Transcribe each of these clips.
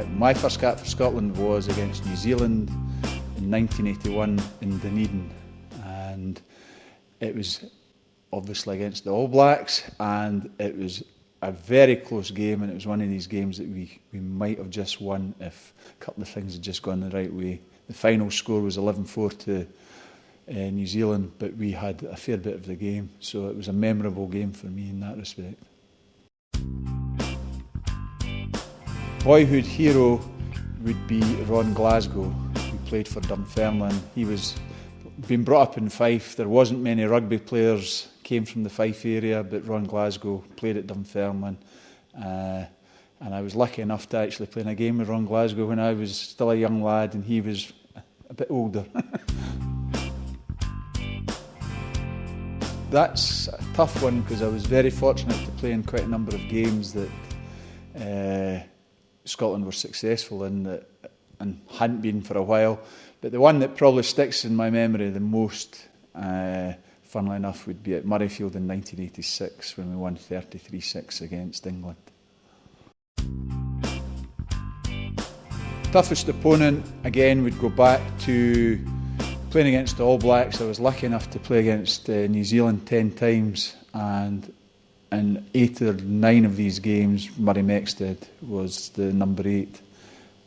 My first cap for Scotland was against New Zealand in 1981 in Dunedin, and it was obviously against the All Blacks, and it was a very close game, and it was one of these games that we might have just won if a couple of things had just gone the right way. The final score was 11-4 to New Zealand, but we had a fair bit of the game, so it was a memorable game for me in that respect. Boyhood hero would be Ron Glasgow, who played for Dunfermline. He was being brought up in Fife. There wasn't many rugby players came from the Fife area, but Ron Glasgow played at Dunfermline. And I was lucky enough to actually play in a game with Ron Glasgow when I was still a young lad and he was a bit older. That's a tough one because I was very fortunate to play in quite a number of games that Scotland were successful in and hadn't been for a while. But the one that probably sticks in my memory the most, funnily enough, would be at Murrayfield in 1986 when we won 33-6 against England. Toughest opponent, again, would go back to playing against the All Blacks. I was lucky enough to play against New Zealand 10 times, and in 8 or 9 of these games, Murray Mexted was the number 8,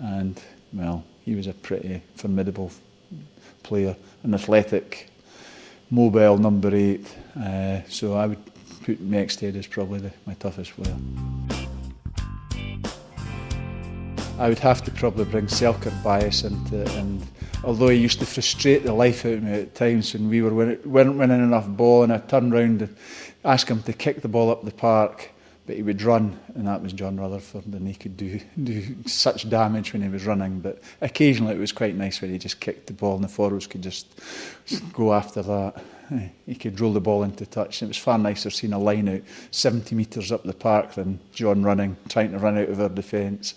and well, he was a pretty formidable player, an athletic, mobile number 8. So I would put Mexted as probably my toughest player. I would have to probably bring Selkirk bias into it, and although he used to frustrate the life out of me at times when we weren't winning enough ball, and I'd turn round and ask him to kick the ball up the park, but he would run, and that was John Rutherford, and he could do such damage when he was running. But occasionally it was quite nice when he just kicked the ball and the forwards could just go after that. He could roll the ball into touch. It was far nicer seeing a line out 70 metres up the park than John running, trying to run out of our defence.